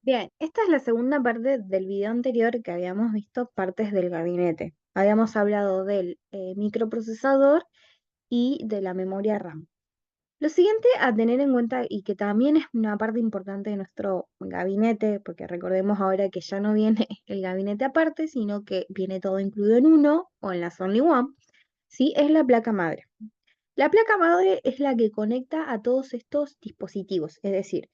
Bien, esta es la segunda parte del video anterior que habíamos visto partes del gabinete. Habíamos hablado del microprocesador y de la memoria RAM. Lo siguiente a tener en cuenta y que también es una parte importante de nuestro gabinete, porque recordemos ahora que ya no viene el gabinete aparte, sino que viene todo incluido en uno o en la Only One, ¿sí? Es la placa madre. La placa madre es la que conecta a todos estos dispositivos, es decir,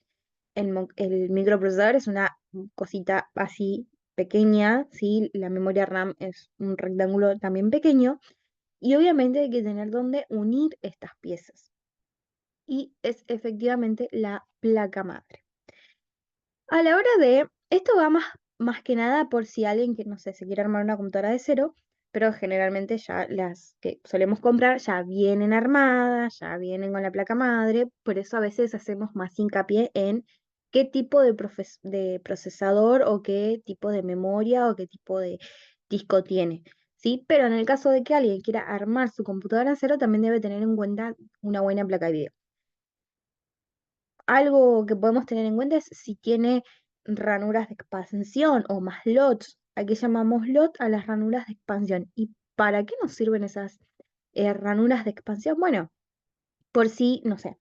el microprocesador es una cosita así pequeña, ¿sí? La memoria RAM es un rectángulo también pequeño y obviamente hay que tener donde unir estas piezas. Y es efectivamente la placa madre. A la hora de, esto va más que nada por si alguien que no sé, se quiere armar una computadora de cero, pero generalmente ya las que solemos comprar ya vienen armadas, ya vienen con la placa madre, por eso a veces hacemos más hincapié en qué tipo de procesador o qué tipo de memoria o qué tipo de disco tiene, ¿sí? Pero en el caso de que alguien quiera armar su computadora de cero, también debe tener en cuenta una buena placa de video. Algo que podemos tener en cuenta es si tiene ranuras de expansión o más slots. Aquí llamamos slot a las ranuras de expansión. ¿Y para qué nos sirven esas ranuras de expansión? Bueno, por si, no sé,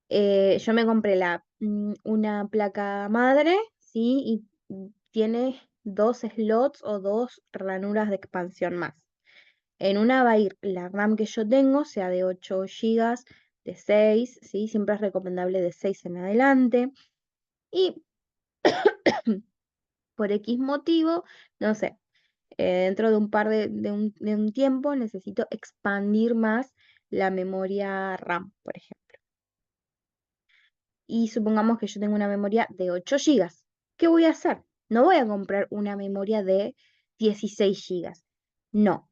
yo me compré una placa madre, ¿sí? Y tiene dos slots o dos ranuras de expansión más. En una va a ir la RAM que yo tengo, sea de 8 gigas, de 6, ¿sí? Siempre es recomendable de 6 en adelante. Y por X motivo, no sé, dentro de un par de un tiempo necesito expandir más la memoria RAM, por ejemplo. Y supongamos que yo tengo una memoria de 8 gigas. ¿Qué voy a hacer? No voy a comprar una memoria de 16 gigas. No,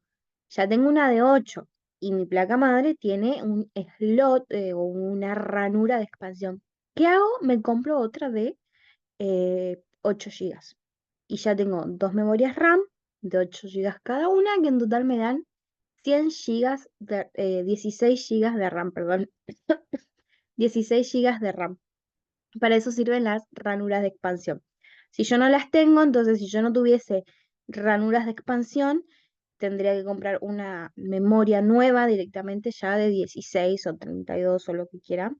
ya tengo una de 8 y mi placa madre tiene un slot o una ranura de expansión. ¿Qué hago? Me compro otra de 8 gigas. Y ya tengo dos memorias RAM de 8 gigas cada una, que en total me dan 100 gigas 16 gigas de RAM, perdón. 16 gigas de RAM. Para eso sirven las ranuras de expansión. Si yo no las tengo, entonces si yo no tuviese ranuras de expansión, tendría que comprar una memoria nueva directamente ya de 16 o 32 o lo que quiera.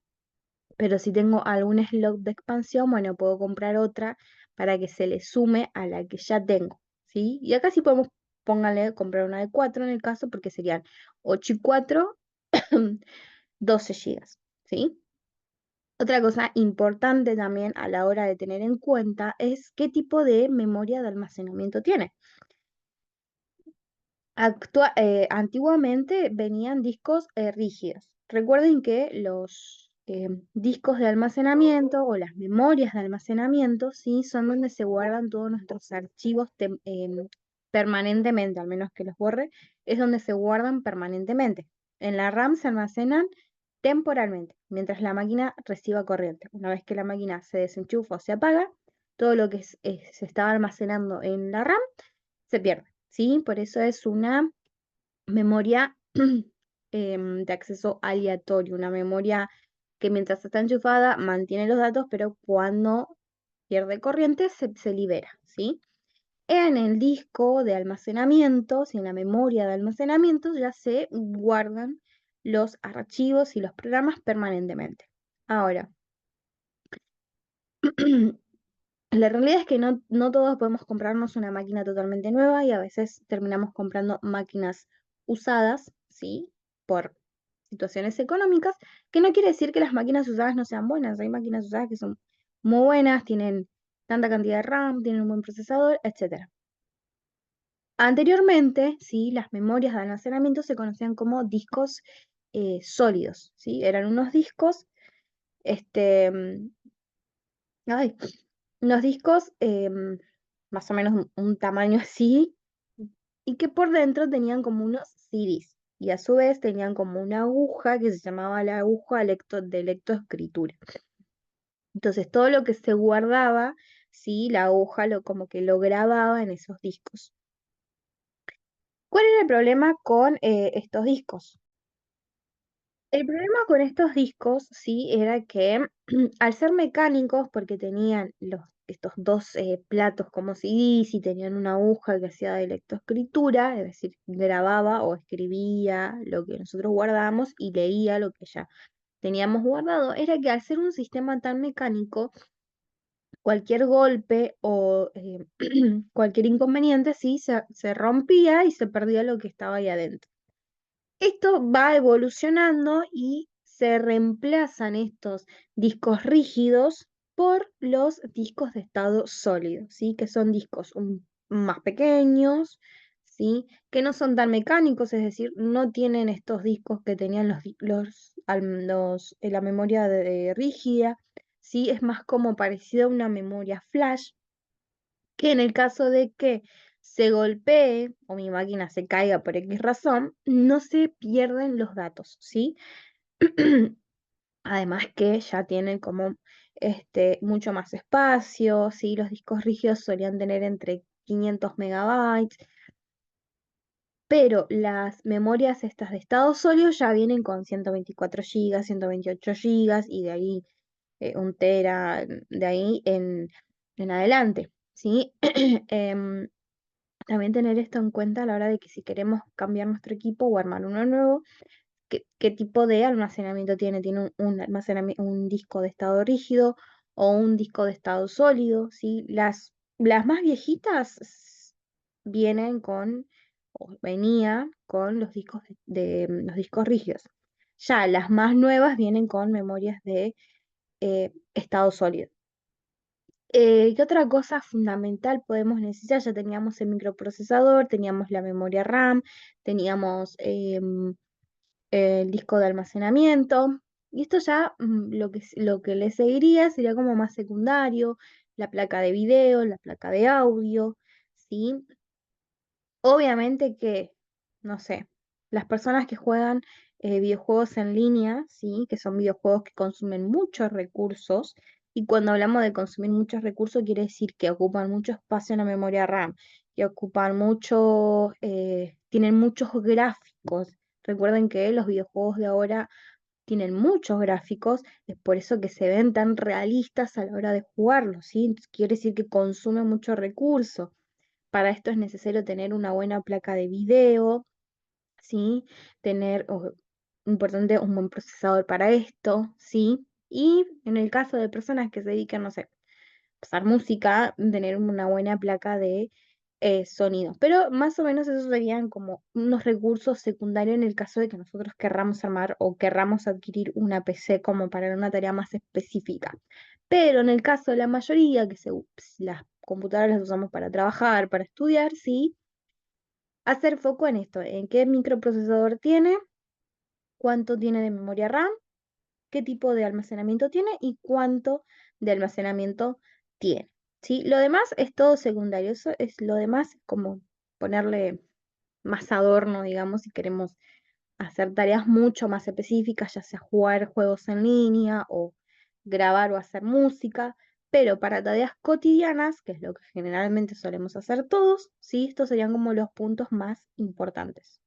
Pero si tengo algún slot de expansión, bueno, puedo comprar otra para que se le sume a la que ya tengo, ¿sí? Y acá sí podemos, póngale, comprar una de 4 en el caso, porque serían 8 y 4, 12 gigas, ¿sí? Otra cosa importante también a la hora de tener en cuenta es qué tipo de memoria de almacenamiento tiene. Antiguamente venían discos rígidos. Recuerden que los discos de almacenamiento o las memorias de almacenamiento, sí, son donde se guardan todos nuestros archivos permanentemente, al menos que los borre, es donde se guardan permanentemente. En la RAM se almacenan temporalmente, mientras la máquina reciba corriente. Una vez que la máquina se desenchufa o se apaga, todo lo que se estaba almacenando en la RAM se pierde, ¿sí? Por eso es una memoria de acceso aleatorio, una memoria que mientras está enchufada mantiene los datos, pero cuando pierde corriente se libera, ¿sí? En el disco de almacenamiento, en la memoria de almacenamiento, ya se guardan los archivos y los programas permanentemente. Ahora, la realidad es que no todos podemos comprarnos una máquina totalmente nueva y a veces terminamos comprando máquinas usadas, ¿sí? Por situaciones económicas, que no quiere decir que las máquinas usadas no sean buenas. Hay máquinas usadas que son muy buenas, tienen tanta cantidad de RAM, tienen un buen procesador, etcétera. Anteriormente, ¿sí? Las memorias de almacenamiento se conocían como discos sólidos, ¿sí? Eran unos discos, este, ay, unos discos más o menos un tamaño así, y que por dentro tenían como unos CDs, y a su vez tenían como una aguja que se llamaba la aguja de lectoescritura. Entonces todo lo que se guardaba, sí, la aguja como que lo grababa en esos discos. ¿Cuál era el problema con estos discos? El problema con estos discos, sí, era que al ser mecánicos, porque tenían estos dos platos como CDs y tenían una aguja que hacía de lectoescritura, es decir, grababa o escribía lo que nosotros guardábamos y leía lo que ya teníamos guardado, era que al ser un sistema tan mecánico, cualquier golpe o cualquier inconveniente, sí, se rompía y se perdía lo que estaba ahí adentro. Esto va evolucionando y se reemplazan estos discos rígidos por los discos de estado sólido, ¿sí? Que son discos más pequeños, ¿sí? Que no son tan mecánicos, es decir, no tienen estos discos que tenían la memoria rígida, ¿sí? Es más como parecido a una memoria flash, que en el caso de que se golpee o mi máquina se caiga por X razón, no se pierden los datos, ¿sí? Además que ya tienen como mucho más espacio, ¿sí? Los discos rígidos solían tener entre 500 megabytes, pero las memorias estas de estado sólido ya vienen con 124 gigas, 128 gigas y de ahí 1 tera, de ahí en adelante, ¿sí? Em, También tener esto en cuenta a la hora de que si queremos cambiar nuestro equipo o armar uno nuevo, qué tipo de almacenamiento tiene. ¿Tiene un disco de estado rígido o un disco de estado sólido? ¿Sí? Las más viejitas vienen con, o venía con los discos los discos rígidos. Ya las más nuevas vienen con memorias de estado sólido. ¿Qué otra cosa fundamental podemos necesitar? Ya teníamos el microprocesador, teníamos la memoria RAM, teníamos el disco de almacenamiento. Y esto ya lo que le seguiría sería como más secundario, la placa de video, la placa de audio, ¿sí? Obviamente que, no sé, las personas que juegan videojuegos en línea, ¿sí? Que son videojuegos que consumen muchos recursos, y cuando hablamos de consumir muchos recursos quiere decir que ocupan mucho espacio en la memoria RAM, que ocupan mucho, tienen muchos gráficos. Recuerden que los videojuegos de ahora tienen muchos gráficos, es por eso que se ven tan realistas a la hora de jugarlos, ¿sí? Quiere decir que consumen mucho recurso. Para esto es necesario tener una buena placa de video, ¿sí? Tener, importante, un buen procesador para esto, ¿sí? Y en el caso de personas que se dedican, no sé, a pasar música, tener una buena placa de sonido. Pero más o menos esos serían como unos recursos secundarios en el caso de que nosotros querramos armar o querramos adquirir una PC como para una tarea más específica. Pero en el caso de la mayoría, las computadoras las usamos para trabajar, para estudiar, sí, hacer foco en esto, en qué microprocesador tiene, cuánto tiene de memoria RAM, qué tipo de almacenamiento tiene y cuánto de almacenamiento tiene. ¿Sí? Lo demás es todo secundario, eso es lo demás como ponerle más adorno, digamos, si queremos hacer tareas mucho más específicas, ya sea jugar juegos en línea o grabar o hacer música, pero para tareas cotidianas, que es lo que generalmente solemos hacer todos, ¿sí? Estos serían como los puntos más importantes.